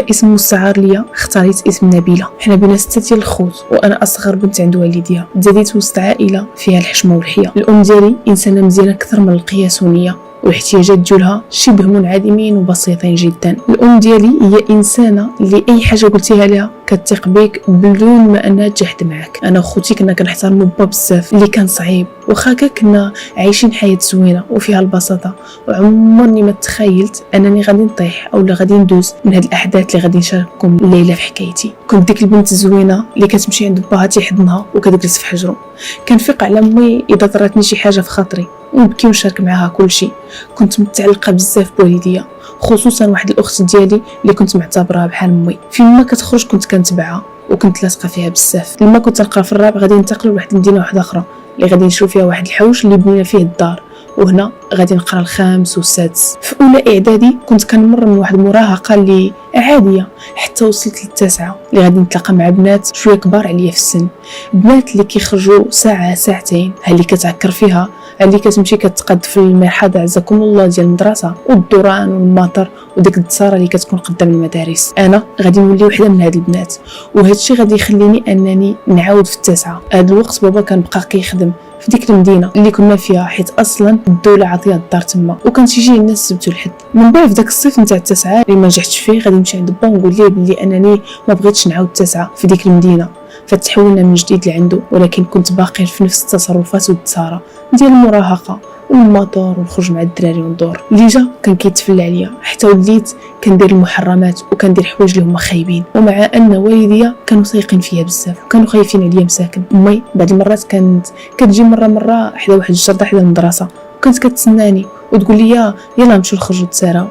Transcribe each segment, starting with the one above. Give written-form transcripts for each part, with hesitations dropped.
كاسم مستعار ليا اختاريت اسم نبيله. حنا بينا 6 ديال الخوت وانا اصغر بنت عند والديها. تزاديت وسط عائله فيها الحشمه والحياه. الام ديالي انسانه مزيانه اكثر من القياسونيه والاحتياجات ديالها شبه منعدمين وبسيطين جدا. الام ديالي هي انسانه اللي اي حاجه قلتيها لها كتثق بك بدون ما انها تجحد معك. انا وخوتي كنا كنحترموا با بزاف، اللي كان صعيب واخا كنا عايشين حياه زوينه وفيها البساطه. وعمرني ما تخيلت انني غادي نطيح او غادي ندوز من هاد الاحداث اللي غادي نشارككم الليله في حكايتي. كنت ديك البنت الزوينه اللي كتمشي عند باها تيحضنها وكتجلس في حجره. كنفيق على امي اذا طراتني شي حاجه في خاطري ونبكي ونشارك معاها كل شيء. كنت متعلقه بزاف بوالديا، خصوصا واحد الاخت ديالي اللي كنت معتبرها بحال امي. فين ما كتخرج كنت كنتبعها وكنت لاصقه فيها بزاف. لما كنت نقرا في الرابع غادي ننتقلوا لواحد المدينه واحده اخرى اللي غادي نشوف فيها واحد الحوش اللي بنينا فيه الدار، وهنا غادي نقرا الخامس والسادس. في اولى اعدادي كنت كنمر من واحد المراهقه اللي عاديه حتى وصلت للتاسعه اللي غادي نتلاقى مع بنات شويه كبار عليا في السن، بنات اللي كيخرجوا ساعه ساعتين، ها اللي كتعكر فيها، اللي كتمشي كتقاد في المرحاض عزكم الله ديال المدرسه والدوران والمطر وديك الدساره اللي كتكون قدام المدارس. انا غادي نولي وحده من هاد البنات، وهذا الشيء غادي يخليني انني نعاود في التاسعه. هذا الوقت بابا كان بقى كيخدم في ديك المدينه اللي كنا فيها، حيت اصلا الدوله عطيه الدار تما وكان تيجي الناس السبت والحد. من بعد في داك الصيف نتاع التاسعه اللي ما نجحتش فيه غادي نمشي عند با ونقول ليه بلي انني ما بغيتش نعاود التاسعه في ديك المدينه، فتحولنا من جديد لعنده. ولكن كنت باقي في نفس التصرفات والدساره ديال المراهقه والمطور والخروج مع الدراري وندور. اللي جا كان كيتفلى عليا حتى وليت كندير المحرمات وكندير حوايج اللي هما خايبين، ومع ان والديا كانوا سايقين فيا بزاف وكانوا خايفين عليا مساكن. امي بعض المرات كانت كتجي مره حدا واحد الجرده حدا المدرسه وكانت كتسناني وتقول لي يلا نمشيو نخرجوا نتساراو.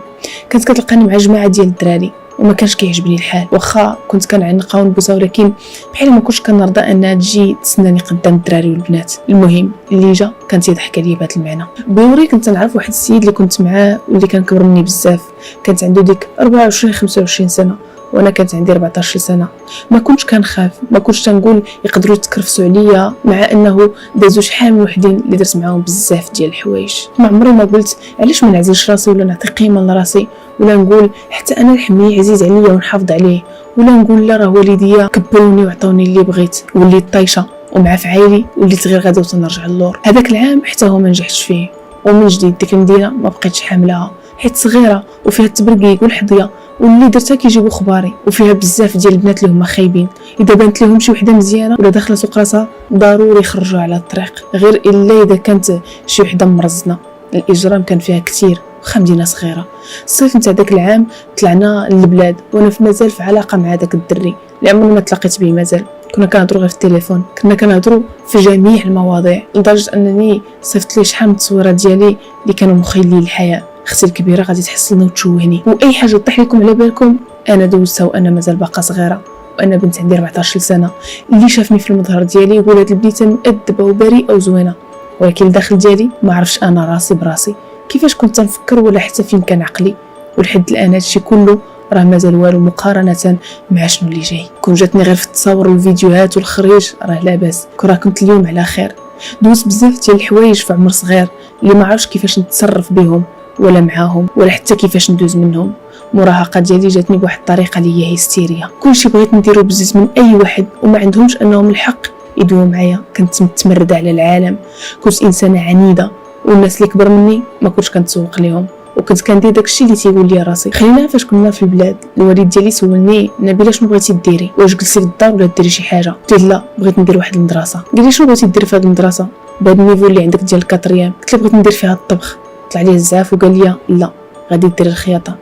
كانت كتلقاني مع جماعه ديال الدراري وما كانش كيعجبني الحال، واخا كنت كنعنقها ونبوسها، ولكن بحال ما كنتش كنرضى انها تجي تسناني قدام الدراري والبنات. المهم اللي جا كان تيضحك عليا بهذا المعنى. بوري كنت نعرف واحد السيد اللي كنت معاه واللي كان كبر مني بزاف، كانت عنده ديك 24 25 سنه وانا كانت عندي 14 سنه. ما كنتش كنخاف، ما كنتش تنقول يقدروا يتكرفسوا عليا، مع انه دازوا شحال من وحدين اللي درت معاهم بزاف ديال الحوايج. ما عمري ما قلت علاش ما نعزلش راسي ولا نعطي قيمه لراسي، ولا نقول حتى انا الحميه عزيز عليا ونحافظ عليه، ولا نقول لا راه والديا كبروني وعطوني اللي بغيت وليت طايشه ومع فعايلي وليت غير غادا وتنرجع للور. هذاك العام حتى هو ما نجحتش فيه، ومن جديد ديك المدينه ما بقيتش حاملها حيت صغيره وفيها التبرقيق والحظيه، واللي درتها كيجيبوا خباري، وفيها بزاف ديال البنات اللي هما خايبين. اذا بانت لهم شي وحده مزيانه ولا داخله سوق راسها ضروري يخرجوها على الطريق، غير الا اذا كانت شي وحده مرزنه. الاجرام كان فيها كثير وخا مدينه صغيره. الصيف نتاع داك العام طلعنا للبلاد وانا مازال في علاقه مع داك الدري اللي عمرني ما تلاقيت به مازال. كنا كنهضروا غير في التليفون، كنا كنهضروا في جميع المواضيع، لدرجه انني صيفط ليه شحال من التصويرات ديالي اللي كانوا مخيلين الحياه. اختي الكبيره غادي تحصلني وتشوهني، واي حاجه طيح لكم على بالكم انا دوزتها وانا مازال باقا صغيره وانا بنت عندي 14 سنه. اللي شافني في المظهر ديالي يقول هاد البنيته مؤدبه وبريئه وزوينه، ولكن الداخل ديالي ما عرفش انا راسي براسي كيفاش كنت نفكر ولا حتى فين كان عقلي. ولحد الان هادشي كله راه مازال والو مقارنه مع شنو اللي جاي. كون جاتني غير في التصاور والفيديوهات والخريج راه لاباس، كنت اليوم على خير. دوزت بزاف ديال الحوايج في عمر صغير اللي ما عرفتش كيفاش نتصرف بهم ولا معاهم ولا حتى كيفاش ندوز منهم. المراهقه ديالي جاتني بواحد الطريقه اللي هي هيستيريا، كلشي بغيت نديرو بزز من اي واحد وما عندهمش انهم الحق يدووا معايا. كنت متمرده على العالم، كنت انسانه عنيده، والناس اللي كبر مني ما كنتش كنتسوق ليهم، وكنت كندير داكشي اللي تيقول لي راسي. خلينا فاش كنا في البلاد الوالد ديالي سولني نبيله شنو بغيتي ديري، واش جلستي في الدار ولا ديري شي حاجه؟ قلت له لا بغيت ندير واحد المدرسه. قال لي شنو بغيتي ديري في هذه المدرسه بهذا النيفو اللي عندك ديال الكاتريام؟ قلت له بغيت ندير فيها الطبخ. طلع لي الزعاف وقال لي لا غادي دير الخياطه.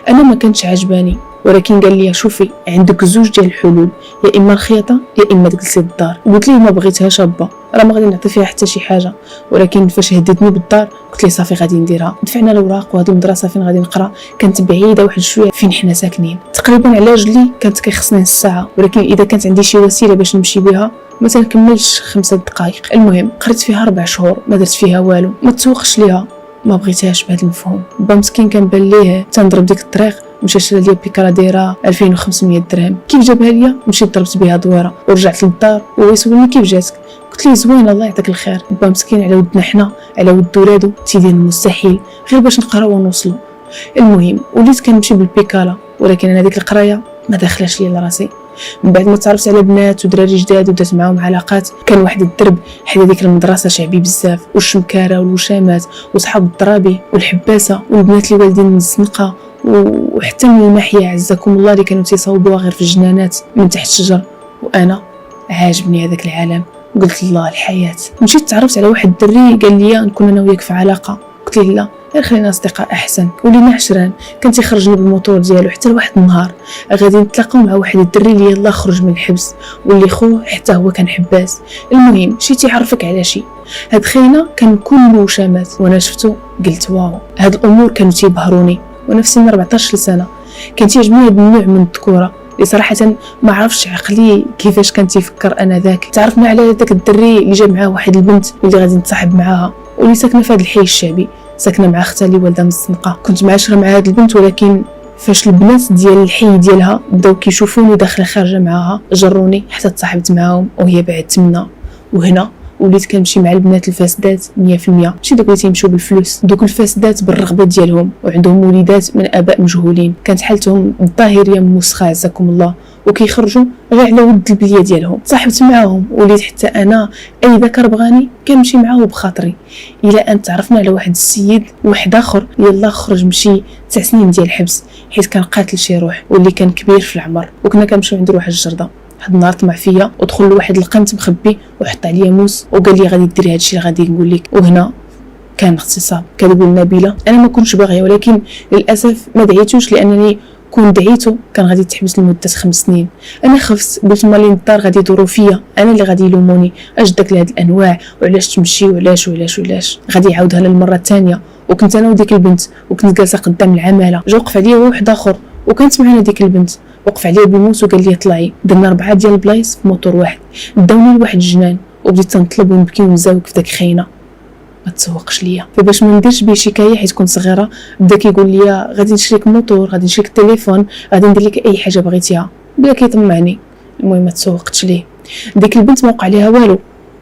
انا ما كانتش عجباني، ولكن قال لي شوفي عندك زوج ديال الحلول، يا اما الخياطه يا اما تجلسي للدار. قلت ليه ما بغيتهاش ابا، راه ما غادي نعطي فيها حتى شي حاجه. ولكن فاش هددني بالدار قلت ليه صافي غادي نديرها. دفعنا الاوراق، وهذه المدرسه فين غادي نقرا كانت بعيده واحد شويه فين حنا ساكنين، تقريبا على رجلي كانت كيخصني نص ساعه، ولكن اذا كانت عندي شي وسيله باش نمشي بها ما تنكملش 5 دقائق. المهم قريت فيها 4 شهور ما درت فيها والو، ما تسوقش ليها، ما بغيتهاش بهذا المفهوم. با مسكين كان بان ليه تنضرب ديك الطريق، مشى شرا ليا بيكالا دايره 2500 درهم. كيف جابها ليا مشيت ضربت بها دويره ورجعت للدار وهو يسولني كيف جاتك. قلت ليه زوينه الله يعطيك الخير. با مسكين على ودنا حنا على ود ولادو تيدير المستحيل غير باش نقراو ونوصلوا. المهم وليت كنمشي بالبيكالا ولكن انا ديك القرايه ما داخلاش ليا لراسي. من بعد ما تعرفت على بنات ودراري جداد ودات معاهم علاقات، كان واحد الدرب حدا ديك المدرسه شعبي بزاف، والشمكاره والوشامات وصحاب الضرابي والحباسه والبنات اللي والدين من الزنقه وحتى من المحيا عزكم الله اللي كانوا تيصاوبوها غير في الجنانات من تحت الشجر. وانا عاجبني هذاك العالم، قلت الله الحياه. مشيت تعرفت على واحد الدري قال لي نكون انا وياك في علاقه، قلت له لا غير خلينا اصدقاء احسن. ولينا عشران، كان تيخرجني بالموتور ديالو حتى لواحد النهار غادي نتلاقاو مع واحد الدري اللي يلاه خرج من الحبس واللي خوه حتى هو كان حباس. المهم شي تيعرفك على شي. هاد خينا كان كله وشامات، وانا شفتو قلت واو. هاد الامور كانوا تيبهروني وانا في سن 14 سنه. كان تيعجبني هاد النوع من الذكوره اللي صراحه ما عرفش عقلي كيفاش كان تيفكر انا ذاك. تعرفنا على داك الدري اللي جاب معاه واحد البنت اللي غادي نتصاحب معاها واللي ساكنه في هذا الحي الشعبي، ساكنه مع اختها اللي والده من الزنقه. كنت معاشره مع هاد البنت، ولكن فاش البنات ديال الحي ديالها بداو كيشوفوني داخله خارجه معاها جروني حتى تصاحبت معاهم وهي بعدت منا. وهنا وليت كنمشي مع البنات الفاسدات 100%، ماشي دوك اللي تيمشيو بالفلوس، دوك الفاسدات بالرغبه ديالهم وعندهم وليدات من اباء مجهولين، كانت حالتهم الظاهريه موسخه عزكم الله، وكيخرجوا غير على ود البليه ديالهم. صاحبت معاهم وليت حتى انا اي ذكر بغاني كنمشي معاه بخاطري، الى ان تعرفنا على واحد السيد واحد اخر يلا خرج مشي 9 سنين ديال الحبس حيت كان قاتل شي روح واللي كان كبير في العمر، وكنا كنمشيو عند واحد الجرده. واحد النهار طمع فيا ودخل لواحد القنت مخبي وحط عليا موس وقال لي غادي ديري هادشي اللي غادي نقول لك. وهنا كان اغتصاب. كتقول نبيله انا ما كنتش باغيه، ولكن للاسف ما دعيتوش، لانني كون دعيتو كان غادي تحبس لمده 5 سنين. انا خفت، قلت مالين الدار غادي يدوروا فيا، انا اللي غادي يلوموني اش داك لهاد الانواع وعلاش تمشي وعلاش غادي يعاودها للمره الثانيه. وكنت انا وديك البنت وكنت جالسه قدام العماله، جا وقف عليا واحد اخر وكانت معنا ديك البنت، وقف عليا بالموس وقال لي طلعي. درنا 4 ديال البلايص في موتور واحد، داوني لواحد الجنان وبديت تنطلب ونبكي ونزاوق في داك خاينه ما تسوقش ليا. فباش ما نديرش بيه شكايه حيت كنت صغيره، بدا كيقول لي غادي نشريك موتور، غادي نشريك التليفون، غادي ندير لك اي حاجه بغيتيها، بدا كيطمعني. المهم ما تسوقتش ليه. ديك البنت ما وقع عليها والو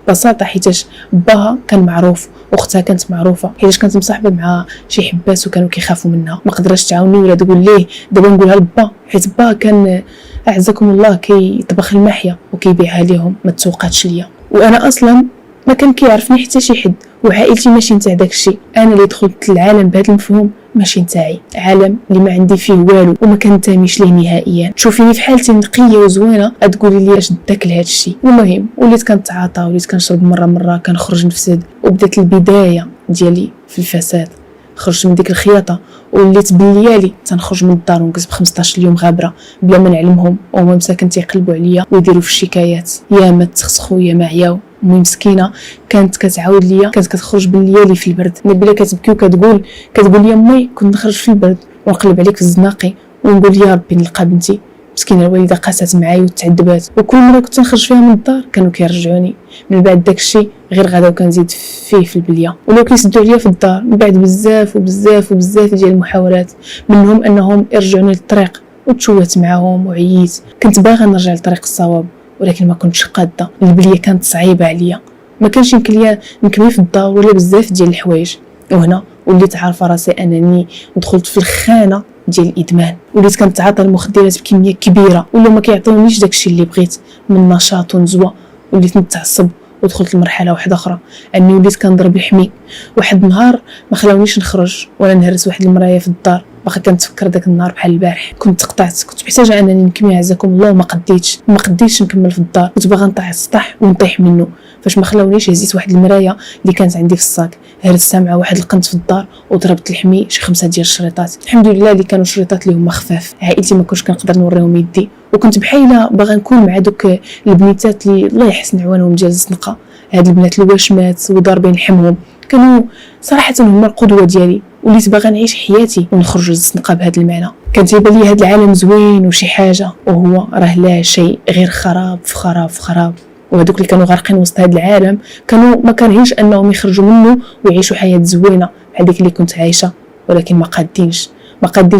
ببساطه حيتاش باها كان معروف واختها كانت معروفه، حيتاش كانت مصاحبه مع شي حباس وكانوا كيخافوا منها. ما قدرش تعاوني ولا تقول ليه دابا نقولها لبا، حيت با كان اعزكم الله كيطبخ المحيا وكيبيعها ليهم. ما تسوقاتش ليا، وانا اصلا ما كان كيعرفني حتى شي حد، وعائلتي ماشي نتاع داك الشيء. انا اللي دخلت للعالم بهذا المفهوم ماشي نتاعي، عالم اللي ما عندي فيه والو وما كنتاميش ليه نهائيا. تشوفيني في حالتي نقيه وزوينه تقولي لي اش داك لهذا الشيء. المهم وليت كنتعاطى، وليت كنشرب مره كنخرج نفسد، وبدات البدايه ديالي في الفساد. خرجت من ديك الخياطه وليت بالليالي تنخرج من الدار ونقص ب15 يوم غابره بلا ما نعلمهم، وهما مساكن تيقلبوا عليا ويديروا في الشكايات، يا ما تسخسخوا يا ما عياو. المهم مسكينه كانت كتعاود ليا، كانت كتخرج بالليالي في البرد، نبيله كتبكي وكتقول لي امي كنت نخرج في البرد ونقلب عليك في الزناقي ونقول يا ربي نلقى بنتي. مسكينه الوالده قاسات معايا وتعذبات، وكل مره كنت نخرج فيها من الدار كانوا كيرجعوني. من بعد داك الشيء غير غدا وكنزيد فيه في البليه، ولو كيسدوا عليا في الدار من بعد بزاف ديال المحاولات منهم انهم يرجعوني للطريق، وتشوت معاهم وعييت. كنت باغا نرجع لطريق الصواب ولكن ما كنتش قاده، البليه كانت صعيبه عليا، ما كانش يمكن ليا نكمل في الدار ولا بزاف ديال الحوايج. وهنا وليت عارفه راسي انني دخلت في الخانه ديال الادمان، وليت كنتعاطى المخدرات بكميه كبيره ولا ما كيعطونيش داكشي اللي بغيت من نشاط ونزوه. وليت نتعصب ودخلت لمرحله واحده اخرى اني وليت كنضرب الحمي. واحد النهار ما خلاونيش نخرج ولا نهرس واحد المرايه في الدار، باقا كنتفكر داك النهار بحال البارح. كنت محتاجه انني نكمي عزكم الله وما قديتش نكمل في الدار، كنت باغا نطيح السطح ونطيح منه. فاش ما خلاونيش هزيت واحد المرايه اللي كانت عندي في الصاك، هرستها مع واحد القنت في الدار وضربت الحمي شي 5 ديال الشريطات. الحمد لله اللي كانوا شريطات اللي هما خفاف، عائلتي ما كنتش كنقدر نوريهم يدي، وكنت بحايله باغا نكون مع دوك البنيتات اللي الله يحسن عوانهم ديال الزنقه، هاد البنات الواشمات وضاربين لحمهم، كانوا صراحه هما القدوه ديالي. وليت باغا نعيش حياتي ونخرج للزنقه بهذا المعنى. كان تيبان لي هذا العالم زوين وشي حاجه، وهو راه لا شيء غير خراب في خراب. وهذوك اللي كانوا غارقين وسط هذا العالم كانوا ما كارهينش انهم يخرجوا منه ويعيشوا حياه زوينه بحال ديك اللي كنت عايشه، ولكن ما قادينش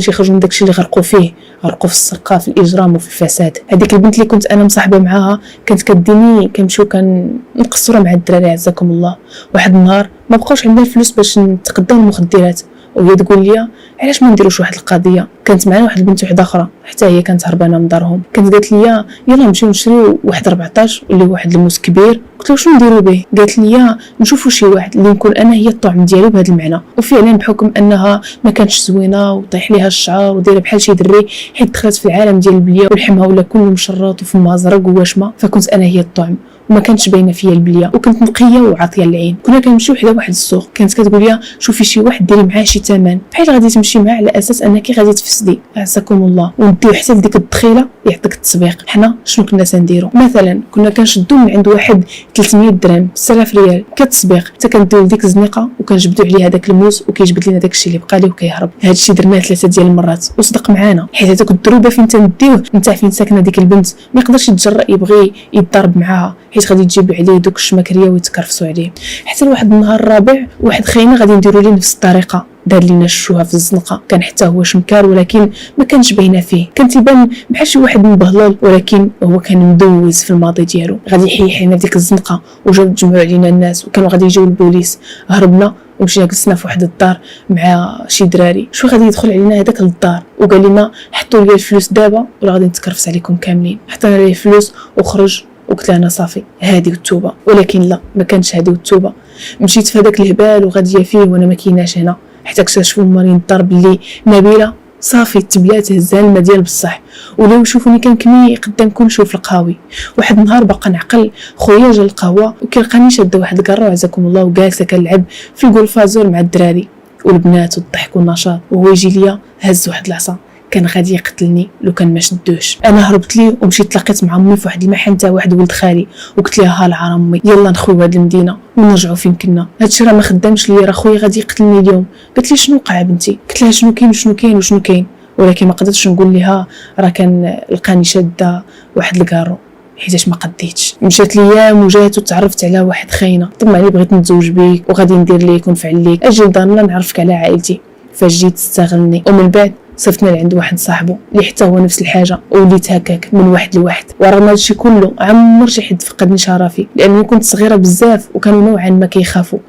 يخرجوا من داكشي اللي غرقوا فيه، غرقوا في السرقه في الاجرام وفي الفساد. هذيك البنت اللي كنت انا مصاحبه معاها كانت كديني كنمشيو كنقصروا مع الدراري عزكم الله. واحد النهار ما بقاوش عندنا الفلوس باش نتقداو المخدرات، وهي تقول لي علاش ما نديروش واحد القضيه. كانت معنا واحد البنت واحده اخرى حتى هي كانت هربانه من دارهم، كانت قالت لي يلا نمشيو نشريو واحد 14 اللي هو واحد الموس كبير. قلت له شنو نديرو به؟ قالت لي نشوفوا شي واحد اللي نكون انا هي الطعم ديالو بهذا المعنى. وفعلا بحكم انها ما كانتش زوينه وطيح ليها الشعر ودايره بحال شي دري حيت دخلت في العالم ديال البليه ولحمها ولا كله مشرط وفمها زرق وواشمه، فكنت انا هي الطعم وما كانتش باينه فيا البليه وكنت نقيه وعاطيه العين. كنا كنمشيو حدا واحد السوق، كانت كتقول لي شوفي شي واحد ديري معاه شي ثمن بحال غادي تمشي معاه على اساس انك غادي تفسدي عساكم الله ونديو حتى لديك الدخيله يعطيك التسبيق. حنا شنو كنا سنديرو؟ مثلا كنا كنشدو من عند واحد 300 درهم 6000 ريال كتسبيق حتى كنديو لديك الزنيقه وكنجبدو عليها داك الموس وكيجبد لنا داك الشيء اللي بقى ليه وكيهرب. هذا الشيء درناه 3 ديال المرات وصدق معانا، حيت هذاك الدروبه فين تنديوه نتا فين ساكنه ديك البنت ما يقدرش يتجرأ يبغي يضرب معاها حيت غادي تجيب عليه دوك الشماكريه ويتكرفسوا عليه. حتى لواحد النهار الرابع واحد خاينه غادي نديروا ليه نفس الطريقه، دار لينا الشوها في الزنقه. كان حتى هو شمكار ولكن ما كانش باينه فيه، كان تيبان بحال شي واحد مبهلل ولكن هو كان مدوز في الماضي ديالو. غادي يحيح لنا ديك الزنقه وجاو تجمعوا علينا الناس وكانوا غادي يجيو البوليس. هربنا ومشينا جلسنا في واحد الدار مع شي دراري. شو غادي يدخل علينا هذاك للدار وقال لنا حطوا لي الفلوس دابا ولا غادي نتكرفس عليكم كاملين. حطينا ليه الفلوس وخرج وقلت له انا صافي هادي التوبه، ولكن لا ما كانش هادي التوبه. مشيت في هذاك الهبال وغاديه فيه وانا ما كايناش هنا حتى اكتشفوا مارين الدار بلي نبيله صافي تبلات هزها الماء ديال بصح ولاو يشوفوني كنكمي قدام كلشي في القهاوي. واحد النهار باقا نعقل خويا جا القهوه وكيلقاني شاده واحد الكره عزكم الله وجالسه كنلعب في الجولفازور مع الدراري والبنات والضحك والنشاط، وهو يجي ليا هز واحد العصا كان غادي يقتلني لو كان ما شدوش. انا هربت ليه ومشيت تلاقيت مع امي في واحد المحل تاع واحد ولد خالي وقلت لها ها العار امي يلا نخويو هاد المدينه ونرجعوا فين كنا، هادشي راه ما خدامش ليا، راه خويا غادي يقتلني اليوم. قالت لي شنو وقع بنتي؟ قلت لها شنو كاين وشنو كاين وشنو كاين، ولكن ما قدرتش نقول لها راه كان لقاني شاده واحد الكارو حيتاش ما قديتش. مشات ليام وجات وتعرفت على واحد خاينه طمعني بغيت نتزوج بيك وغادي ندير ليك ونفعل ليك اجي لدارنا نعرفك على عائلتي. فجيت تستغلني ومن بعد صفتنا لعند واحد صاحبه اللي حتى هو نفس الحاجه وليت هكاك من واحد لواحد. ورغم هادشي كله عمر شي حد فقدني شرفي لاني كنت صغيره بزاف وكانوا نوعا ما كيخافوا.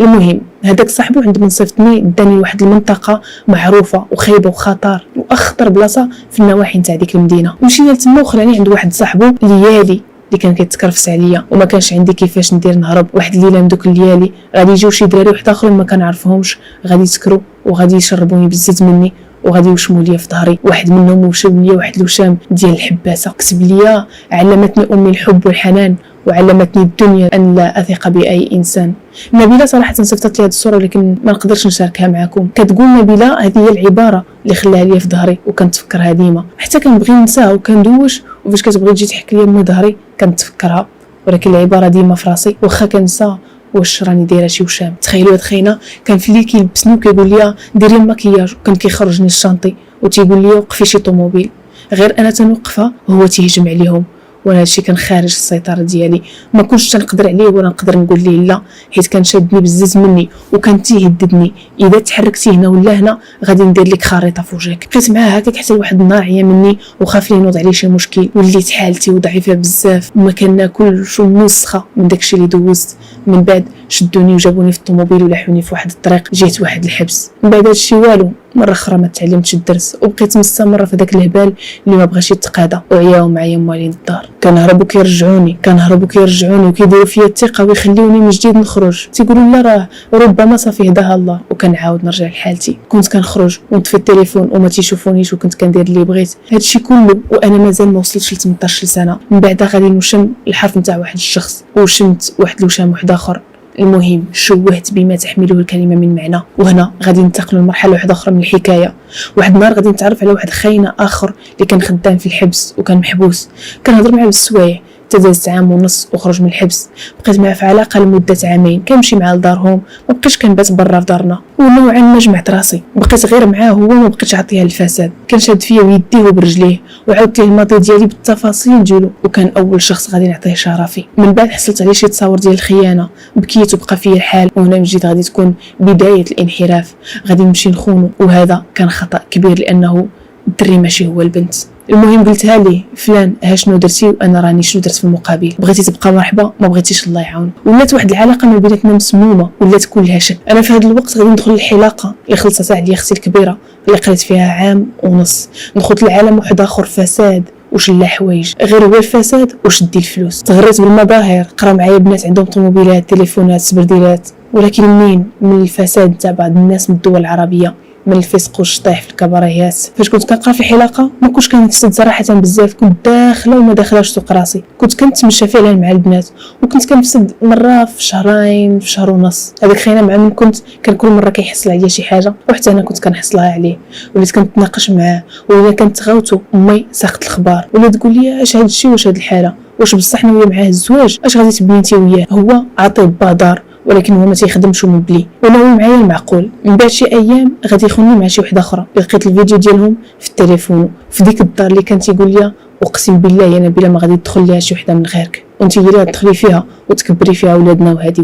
المهم هذاك صاحبه عند من صفتني داني واحد المنطقه معروفه وخايبه وخطر واخطر بلاصه في النواحي نتاع ديك المدينه. مشينا لتما وخلاني عند واحد صاحبه ليالي اللي كان كيتكرفس عليا وما كانش عندي كيفاش ندير نهرب. واحد الليله من دوك الليالي غادي يجيو شي دراري واحد اخرين ما كنعرفهمش غادي يسكروا وغادي يشربوني بالزيت مني وغادي يوشموا ليا في ظهري. واحد منهم وشم ليا واحد الوشام ديال الحباسه. كتب ليا علمتني امي الحب والحنان وعلمتني الدنيا ان لا اثق باي انسان. نبيله صراحه صيفطت لي هذه الصوره ولكن ما نقدرش نشاركها معكم. كتقول نبيله هذه هي العباره اللي خلاها ليا في ظهري وكنتفكرها ديما حتى كنبغي ننساها وكندوش وفاش كتبغي تجي تحكي لي من ظهري كنتفكرها، ولكن العباره ديما في راسي واخا كنسى واش راني دايره شي وشام. تخيلوا هاد خاينه كان في اللي كيلبسني وكيقول لي ديري المكياج وكان كيخرجني الشانطي وتيقول لي وقفي شي طوموبيل غير انا تنوقفها وهو تيهجم عليهم. وانا هادشي كان خارج السيطره ديالي ما كنتش تنقدر عليه ولا نقدر نقول ليه لا حيت كان شادني بزز مني وكان تيهددني اذا تحركتي هنا ولا هنا غادي ندير لك خريطه في وجهك. بقيت معاه هكاك حتى واحد النهار عيا مني وخاف لي ينوض عليه شي مشكل وليت حالتي وضعيفه بزاف وما كان ناكل شو نسخه من داكشي اللي دوزت. من بعد شدوني وجابوني في الطوموبيل ولاحوني في واحد الطريق جيت واحد الحبس. من بعد هادشي والو مره اخرى ما تعلمتش الدرس وبقيت مستمره في داك الهبال اللي ما بغاش يتقادى وعياو معايا موالين الدار. كنهربوا كيرجعوني وكيديروا فيا الثقه ويخليوني من جديد نخرج. تيقولوا لا راه ربما صافي هداها الله وكنعاود نرجع لحالتي. كنت كنخرج ونطفي التليفون وما تيشوفونيش وكنت كندير اللي بغيت. هادشي كله وانا مازال ما وصلتش ل 18 سنه. من بعد غادي نوشم الحرف نتاع واحد الشخص وشمت واحد الوشام واحد اخر. المهم شوهت بما تحمله الكلمه من معنى. وهنا غادي ننتقلوا لمرحله واحده اخرى من الحكايه. واحد النهار غادي نتعرف على واحد خاينه اخر اللي كان خدام في الحبس وكان محبوس. كنهضر معاه بالسوايع تداز عام ونص وخرج من الحبس. بقيت معاه في علاقه لمده عامين كنمشي معاه لدارهم ما بقيتش كنبات برا في دارنا ونوعا ما جمعت راسي بقيت غير معاه هو ما بقيتش عطيها الفساد. كان شاد فيا ويديه وبرجليه وعاودت ليه الماضي ديالي بالتفاصيل ديالو وكان اول شخص غادي نعطيه شرفي. من بعد حصلت عليه شي تصاور ديال الخيانه بكيت وبقى فيا الحال. وهنا من جديد غادي تكون بدايه الانحراف غادي نمشي نخونو وهذا كان خطا كبير لانه الدري ماشي هو البنت. المهم قلتها ليه فلان ها شنو درتي وانا راني شنو درت في المقابل، بغيتي تبقى مرحبا ما بغيتيش الله يعاون. ولات واحد العلاقه ما بيناتنا مسمومه ولات كلها شك. انا في هذا الوقت غادي ندخل الحلاقه اللي خلصتها عليا اختي الكبيره اللي قريت فيها عام ونص، دخلت لعالم واحد اخر فساد وشلا حوايج، غير هو الفساد وشدي الفلوس. تغريت بالمظاهر، قرا معايا بنات عندهم طوموبيلات تليفونات سبرديلات، ولكن من الفساد تاع بعض الناس من الدول العربيه، من الفسق والشطيح في الكباريات. فاش كنت كنقرا في الحلاقه ما كنتش كنفسد صراحه بزاف، كنت داخله وما داخلاش سوق راسي، كنت كنتمشى فعلا مع البنات وكنت كنفسد مره في شهرين في شهر ونص. هذاك خينا مع من كان كل مره كيحصل عليا شي حاجه وحتى انا كنت كنحصلها عليه، وليت كنتناقش معاه ولا كنت غاوتو امي ساقط الخبار ولا تقول لي اش هاد الشيء واش هاد الحاله، واش بصح ناويه معاه الزواج، اش غادي تبني انت وياه، هو عاطي بادار ولكن هو ما تيخدمش ومبلي وناوي معايا المعقول. من بعد شي ايام غادي يخوني مع شي وحده اخرى، لقيت الفيديو ديالهم في التليفون في ديك الدار اللي كان تيقول لي اقسم بالله يا نبيله ما غادي تدخل ليها شي وحده من غيرك وانت هي اللي تدخلي فيها وتكبري فيها ولادنا وهادي.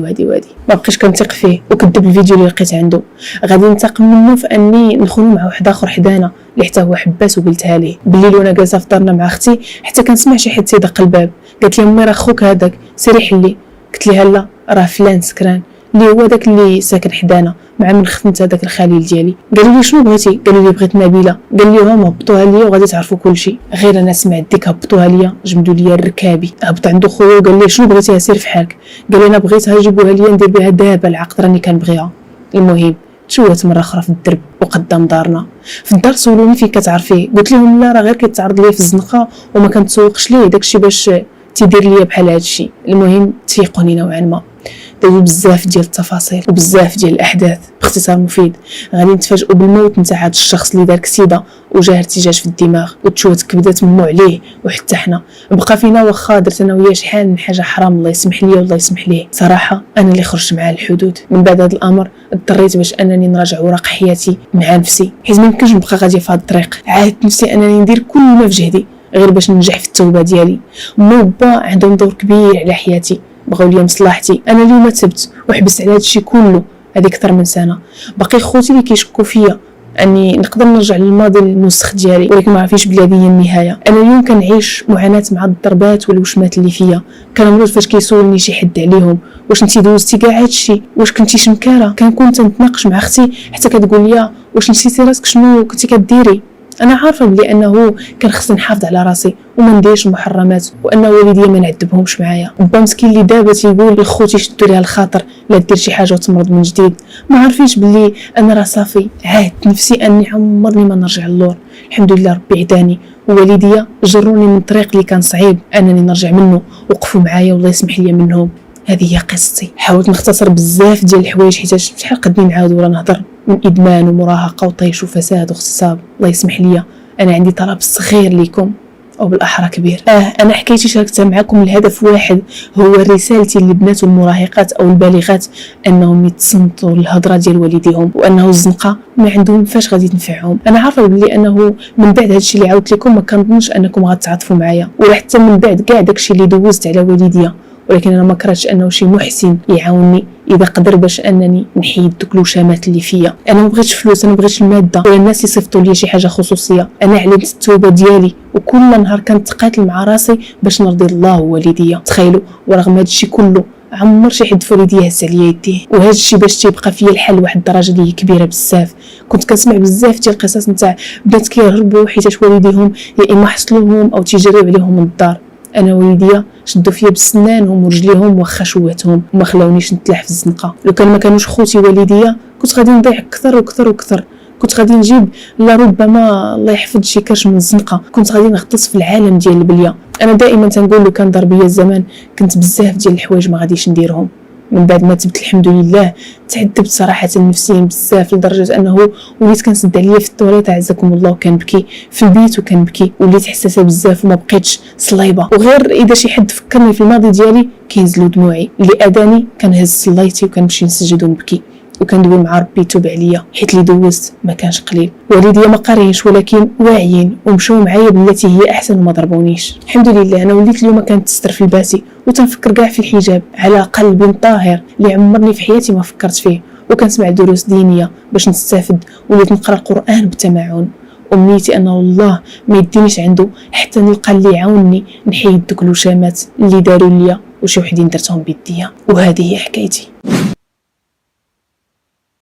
ما بقيتش كنثق فيه وكذب الفيديو اللي لقيت عنده. غادي ننتقم منه في اني نخونو مع واحد اخر حدانا اللي حتى هو حباس وقلتها ليه بالليل وانا جالسه في دارنا مع اختي، حتى كنسمع شي حد تيدق الباب. قالت لي امي راه خوك هذاك سيري حلي. قلت لها لا راه فلان سكران اللي هو داك اللي ساكن حدانا مع من خدمت هذاك الخليل ديالي. قالوا لي شنو بغيتي؟ قالوا لي بغيت نبيله. قال لي هما هبطوها ليا وغادي تعرفوا كل شيء. غير انا سمعت ديك هبطوها ليا جمدوا ليا الركابي. هبط عنده خويا وقال لي شنو بغيتي سير في حالك. قال لي انا بغيتها جيبوها ليا ندير بها دابا العقد راني كنبغيها. المهم تشوهت مره اخرى في الدرب وقدام دارنا. في الدار سولوني فين كتعرفيه، قلت لهم لا راه غير كيتعرض ليا في الزنقه وما كنتسوقش ليه داكشي باش تيدير ليا بحال هادشي. المهم تفيقوني نوعا ما. دايروا بزاف ديال التفاصيل وبزاف ديال الاحداث باختصار مفيد. غادي نتفاجئوا بالموت نتاع هذا الشخص اللي دار كسيده وجاه ارتجاج في الدماغ وتشوت كبدات مو عليه وحتى حنا بقى فينا. واخا درت انا وياه شحال من حاجه حرام الله يسمح لي والله يسمح ليه. صراحه انا اللي خرجت مع الحدود. من بعد هذا الامر اضطريت باش انني نراجع اوراق حياتي مع نفسي، حيت ما يمكنش نبقى غاديه في هذا الطريق. عاهدت نفسي انني ندير كل ما في جهدي غير باش ننجح في التوبه ديالي. مو با عندهم دور كبير على حياتي، بغاو لي مصلحتي. انا اليوم تبت وحبست على هادشي كله هذه اكثر من سنه. باقي خوتي اللي كيشكوا فيا اني نقدر نرجع للماضي الموسخ ديالي، ولكن ما عرفيش بلي هذه هي النهايه. انا اليوم كنعيش معاناه مع الضربات والوشمات اللي فيا. كنمرض فاش كيسولني شي حد عليهم، واش انتي دوزتي كاع هادشي، واش كنتي شمكاره. كنكون تنتناقش مع اختي حتى كتقول لي واش نسيتي راسك شنو كنتي كديري. انا عارفه بلي انه كان خصني نحافظ على راسي وما نديرش المحرمات، وان والديا ما نعذبهمش معايا. با مسكين اللي دابا تيقول لخوتي شدوا ليها الخاطر لا دير شي حاجه وتمرض من جديد. ما عارفينش بلي انا راه صافي عاهدت نفسي اني عمرني ما نرجع للور. الحمد لله ربي عداني ووالديا جروني من طريق اللي كان صعيب انني نرجع منه، وقفوا معايا والله يسمح لي منهم. هذه هي قصتي. حاولت نختصر بزاف ديال الحوايج حيت شحال قدني نعاود ولا نهضر من ادمان ومراهقه وطيش وفساد واغتصاب. الله يسمح لي انا عندي طلب صغير ليكم او بالاحرى كبير. انا حكايتي شاركتها معكم الهدف واحد، هو رسالتي للبنات والمراهقات او البالغات انهم يتصنتوا الهضره ديال والديهم، وانه الزنقه ما عندهم فاش غادي تنفعهم. انا عارفه بلي انه من بعد هادشي اللي عاودت لكم ما كنظنش انكم غتعاطفوا معايا، ولا حتى من بعد كاع داكشي اللي دوزت على والديا، ولكن انا ما كرهتش انه شي محسن يعاونني اذا قدر باش انني نحيد دوك الوشامات اللي فيا. انا ما بغيتش فلوس، انا ما بغيتش الماده ولا الناس يصيفطوا لي شي حاجه خصوصيه. انا علمت التوبه ديالي وكل نهار كنتقاتل مع راسي باش نرضي الله ووالديا. تخيلوا ورغم هذا الشيء كله عمر شي حد في والديا هز عليا يديه، وهذا الشيء باش تيبقى فيا الحل واحد الدرجه اللي هي كبيره بزاف. كنت كنسمع بزاف ديال القصص نتاع بنات كيهربوا حيت والديهم يا اما حصلوهم او تيجريو عليهم من الدار. انا والديا شدوا فيا بسنانهم ورجليهم واخا شواتهم وما خلاونيش نتلاح في الزنقه. لو كان ما كانوش خوتي والديا كنت غادي نضيع اكثر وكثر وكثر. كنت غادي نجيب لربما الله يحفظ شي كرش من الزنقه، كنت غادي نغطس في العالم ديال البليه. انا دائما تنقول لو كان دار بيا الزمان كنت بزاف ديال الحوايج ما غاديش نديرهم. من بعد ما تبت الحمد لله تعذبت صراحه نفسيا بزاف لدرجه انه وليت كنسد عليا في الطواليت عزكم الله وكنبكي في البيت وكنبكي. وليت حساسه بزاف وما بقيتش صليبه، وغير اذا شي حد فكرني في الماضي ديالي كينزلوا دموعي. اللي اذاني كنهز صليتي وكنمشي نسجد ونبكي وكندوي مع ربي يتوب عليا، حيت اللي دوزت ما كانش قليل. والديا ما قارينش ولكن واعيين ومشاو معايا بالتي هي احسن وما ضربونيش. الحمد لله انا وليت اليوم كنتستر في لباسي وتنفكر كاع في الحجاب على قلب طاهر اللي عمرني في حياتي ما فكرت فيه، وكنسمع دروس دينيه باش نستافد. وليت نقرا القران بتمعن أمنيتي أنه الله ما يدينيش عنده حتى نلقى اللي يعاونني نحيد دوك الوشامات اللي داروا ليا وشي وحدين درتهم بيديا. وهذه هي حكايتي.